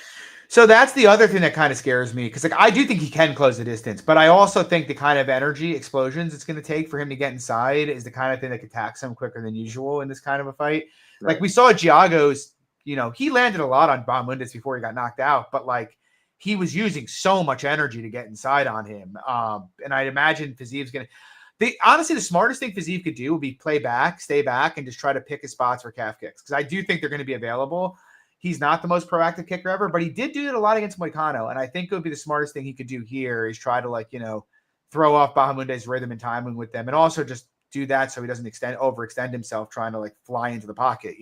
So that's the other thing that kind of scares me, because I do think he can close the distance, but I also think the kind of energy explosions it's going to take for him to get inside is the kind of thing that could tax him quicker than usual in this kind of a fight. Right. Like we saw Giago's, he landed a lot on Bahamundes before he got knocked out, but like he was using so much energy to get inside on him. And I'd imagine Phys's going to. Honestly, the smartest thing Phys could do would be play back, stay back, and just try to pick his spots for calf kicks, because I do think they're going to be available. He's not the most proactive kicker ever, but he did do it a lot against Moicano, and I think it would be the smartest thing he could do here is try to throw off Bahamundes' rhythm and timing with them, and also just do that so he doesn't overextend himself trying to fly into the pocket,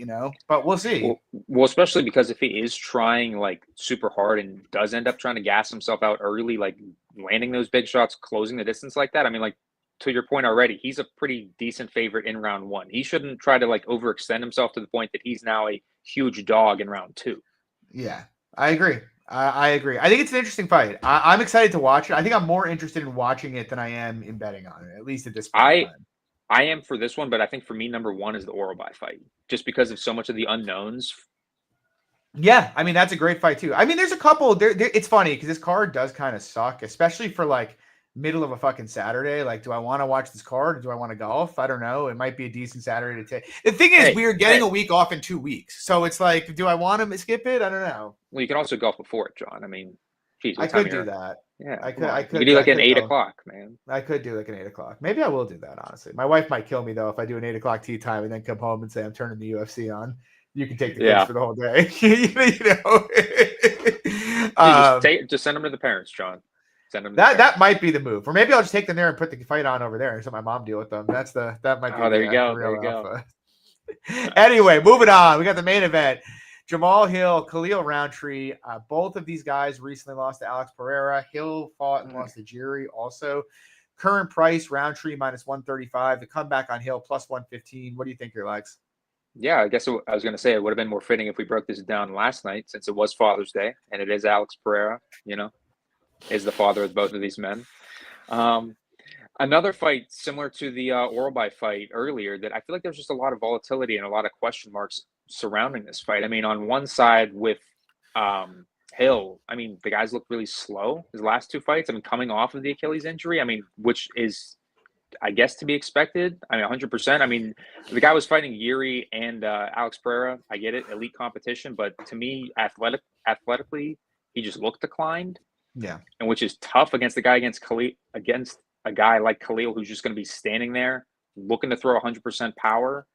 But we'll see. Well, especially because if he is trying super hard and does end up trying to gas himself out early, landing those big shots, closing the distance like that, I mean, to your point already, he's a pretty decent favorite in round 1. He shouldn't try to overextend himself to the point that he's now a huge dog in round 2. Yeah, I agree. I agree. I think it's an interesting fight. I'm excited to watch it. I think I'm more interested in watching it than I am in betting on it, at least at this point. I am for this one, but I think for me, number 1 is the Orova fight, just because of so much of the unknowns. Yeah, I mean, that's a great fight too. I mean, there's a couple. It's funny because this card does kind of suck, especially for middle of a fucking Saturday. Do I want to watch this card or do I want to golf? I don't know. It might be a decent Saturday to take. The thing is, we are getting a week off in 2 weeks. So it's do I want to skip it? I don't know. Well, you can also golf before it, John. I mean, geez, I could do that. Yeah, I could. You could do an 8 o'clock, man. I could do an 8 o'clock. Maybe I will do that, honestly. My wife might kill me though if I do an 8 o'clock tea time and then come home and say I'm turning the UFC on. You can take the kids for the whole day. Just send them to the parents, John. That might be the move, or maybe I'll just take them there and put the fight on over there and let my mom deal with them. That might be. Oh, there you go. Anyway, moving on. We got the main event: Jamal Hill, Khalil Roundtree. Both of these guys recently lost to Alex Pereira. Hill fought and lost to Jiri. Also, current price Roundtree -135. The comeback on Hill +115. What do you think, your likes? Yeah, I guess I was going to say it would have been more fitting if we broke this down last night, since it was Father's Day and it is Alex Pereira. Is the father of both of these men. Another fight similar to the Orova fight earlier that I feel like there's just a lot of volatility and a lot of question marks surrounding this fight. I mean, on one side with Hill, I mean, the guys look really slow his last 2 fights. I mean, coming off of the Achilles injury, I mean, which is, I guess, to be expected. I mean, 100%. I mean, the guy was fighting Jiri and Alex Pereira. I get it, elite competition, but to me, athletically, he just looked declined. Yeah, and which is tough against a guy against a guy like Khalil, who's just going to be standing there looking to throw 100% power.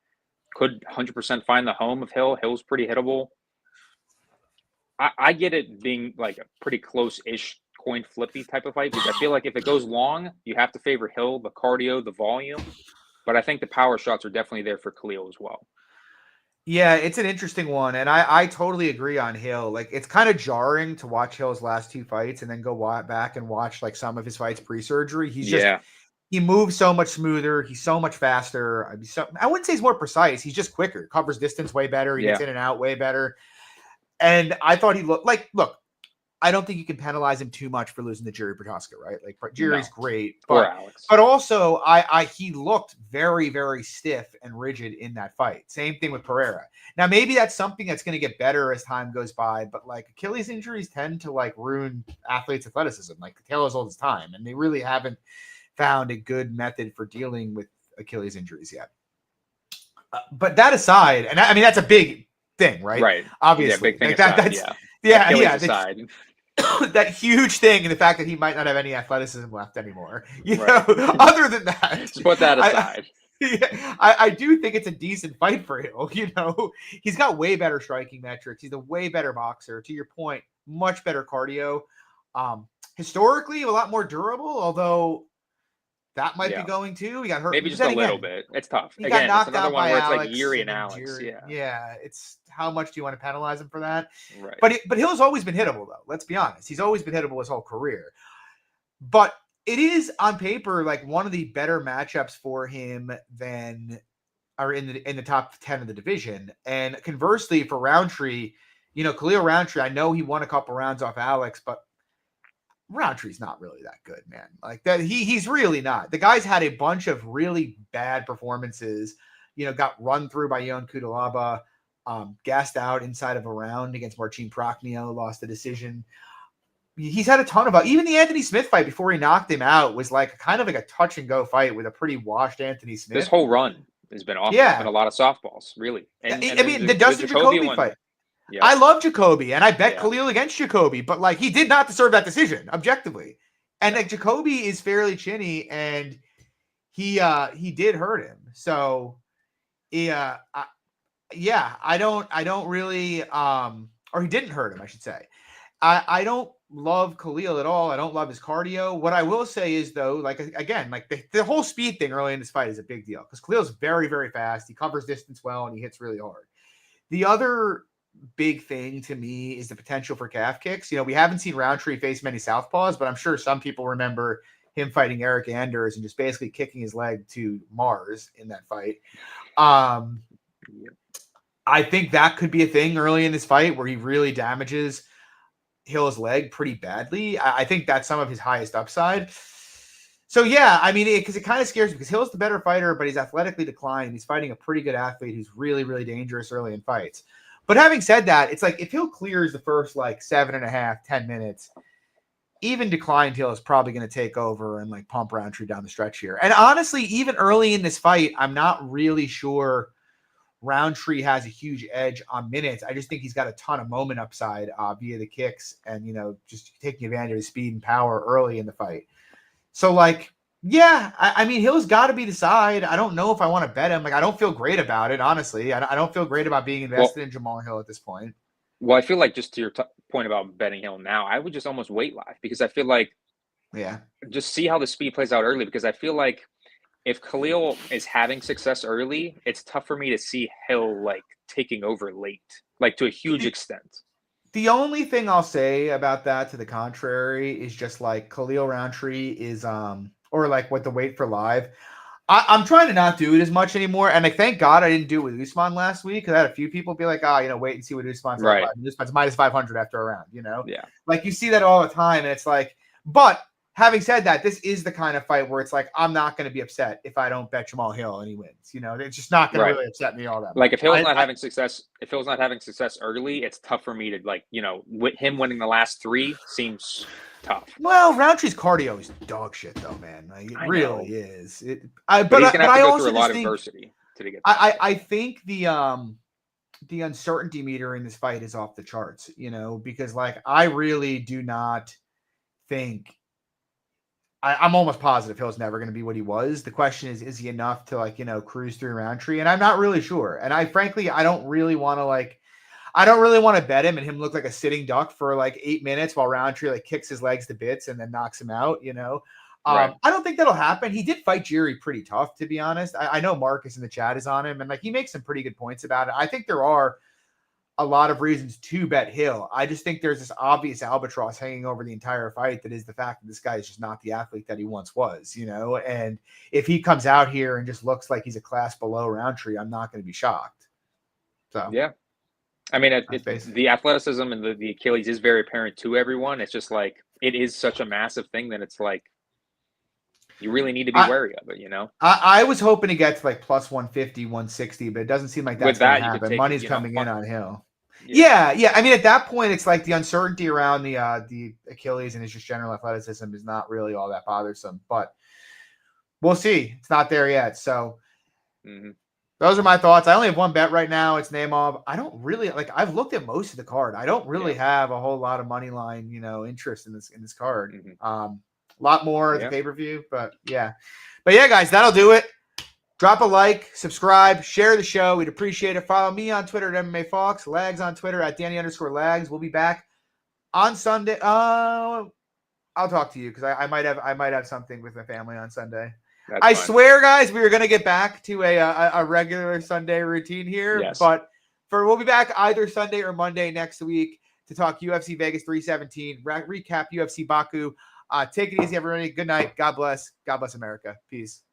Could 100% find the home of Hill. Hill's pretty hittable. I get it being a pretty close-ish coin flippy type of fight, because I feel like if it goes long, you have to favor Hill, the cardio, the volume. But I think the power shots are definitely there for Khalil as well. Yeah, it's an interesting one, and I totally agree on Hill. It's kind of jarring to watch Hill's last 2 fights and then go back and watch some of his fights pre-surgery. He's just he moves so much smoother. He's so much faster. I wouldn't say he's more precise. He's just quicker. Covers distance way better. He gets in and out way better. And I thought he looked look. I don't think you can penalize him too much for losing to Jiri Prochazka, right? Jiri's great, but also he looked very, very stiff and rigid in that fight. Same thing with Pereira. Now, maybe that's something that's going to get better as time goes by, but Achilles injuries tend to ruin athletes' athleticism. The tale as old as time, and they really haven't found a good method for dealing with Achilles injuries yet. But that aside, and I mean that's a big thing, right? Right. Obviously, big thing aside, that huge thing, and the fact that he might not have any athleticism left anymore. Other than that, just put that aside. I do think it's a decent fight for Hill. He's got way better striking metrics. He's a way better boxer. To your point, much better cardio. Historically, a lot more durable, although that might be going too. He got hurt. Maybe just a little bit. It's tough. He got knocked it's another out one by where Alex it's Jiri and Alex. Yeah. It's how much do you want to penalize him for that? Right. But Hill's always been hittable, though. Let's be honest. He's always been hittable his whole career. But it is on paper one of the better matchups for him than are in the top 10 of the division. And conversely, for Roundtree, Khalil Roundtree, I know he won a couple rounds off Alex, but Rountree's not really that good, man. Like that, he's really not. The guy's had a bunch of really bad performances. Got run through by Yon Kudalaba, gassed out inside of a round against Marcin Prokhnio, lost the decision. He's had a ton of even the Anthony Smith fight before he knocked him out was like kind of like a touch and go fight with a pretty washed Anthony Smith. This whole run has been awful. Yeah. It's been a lot of softballs, really. And I mean, the Dustin Jacoby fight. Yeah. I love Jacoby, and I bet Khalil against Jacoby, but like he did not deserve that decision objectively. And like Jacoby is fairly chinny, and he did hurt him. So I don't really or he didn't hurt him, I should say. I don't love Khalil at all. I don't love his cardio. What I will say is though, like again, like the whole speed thing early in this fight is a big deal because Khalil's very, very fast. He covers distance well and he hits really hard. The other big thing to me is the potential for calf kicks. We haven't seen Roundtree face many southpaws, but I'm sure some people remember him fighting Eric Anders and just basically kicking his leg to Mars in that fight. I think that could be a thing early in this fight where he really damages Hill's leg pretty badly. I think that's some of his highest upside. So yeah, I mean, because it kind of scares me because Hill's the better fighter, but he's athletically declined. He's fighting a pretty good athlete who's really, really dangerous early in fights. But having said that, it's like if Hill clears the first like 7.5, 10 minutes, even declined Hill is probably going to take over and like pump Roundtree down the stretch here. And honestly, even early in this fight, I'm not really sure Roundtree has a huge edge on minutes. I just think he's got a ton of moment upside via the kicks and, just taking advantage of his speed and power early in the fight. So like, yeah, I mean, Hill's got to be the side. I don't know if I want to bet him. Like, I don't feel great about it, honestly. I don't feel great about being invested in Jamal Hill at this point. Well, I feel like just to your point about betting Hill now, I would just almost wait live because I feel like, just see how the speed plays out early because I feel like if Khalil is having success early, it's tough for me to see Hill like taking over late, like to a huge extent. The only thing I'll say about that to the contrary is just like Khalil Roundtree is or like what the wait for live. I'm trying to not do it as much anymore. And like, thank God I didn't do it with Usman last week because I had a few people be like, wait and see what Usman's like. Usman's minus 500 after a round, Yeah. Like you see that all the time. And it's like, but having said that, this is the kind of fight where it's like, I'm not going to be upset if I don't bet Jamal Hill and he wins. It's just not going to really upset me all that much. Like if Hill's not having success early, it's tough for me to like, with him winning the last 3 seems tough. Well, Rountree's cardio is dog shit though, man. Like, it really is. But he's going to have to go through a lot of adversity to get I think the uncertainty meter in this fight is off the charts, because like I really do not think I'm almost positive Hill's never going to be what he was. The question is he enough to like, cruise through Roundtree? And I'm not really sure. And I don't really want to bet him and him look like a sitting duck for like 8 minutes while Roundtree like kicks his legs to bits and then knocks him out, I don't think that'll happen. He did fight Jiri pretty tough, to be honest. I know Marcus in the chat is on him and like he makes some pretty good points about it. I think there are a lot of reasons to bet Hill. I just think there's this obvious albatross hanging over the entire fight that is the fact that this guy is just not the athlete that he once was, and if he comes out here and just looks like he's a class below Roundtree, I'm not going to be shocked. So yeah, I mean, the athleticism and the Achilles is very apparent to everyone. It's just like, it is such a massive thing that it's like, you really need to be wary of it, I was hoping to get to like plus 150, 160, but it doesn't seem like that's going to happen. Money's coming in on Hill. Yeah. I mean, at that point, it's like the uncertainty around the Achilles and his just general athleticism is not really all that bothersome. But we'll see. It's not there yet. So those are my thoughts. I only have one bet right now. It's Naimov. I don't really like. I've looked at most of the card. I don't really have a whole lot of money line, interest in this card. A lot more at the pay-per-view, but yeah, guys, that'll do it. Drop a like, subscribe, share the show. We'd appreciate it. Follow me on Twitter at MMA Fox, Lags on Twitter at Danny_Lags. We'll be back on Sunday. I'll talk to you because I might have something with my family on Sunday. I swear, guys, we are going to get back to a regular Sunday routine here. Yes. But we'll be back either Sunday or Monday next week to talk UFC Vegas 317, recap UFC Baku. Take it easy, everybody. Good night. God bless. God bless America. Peace.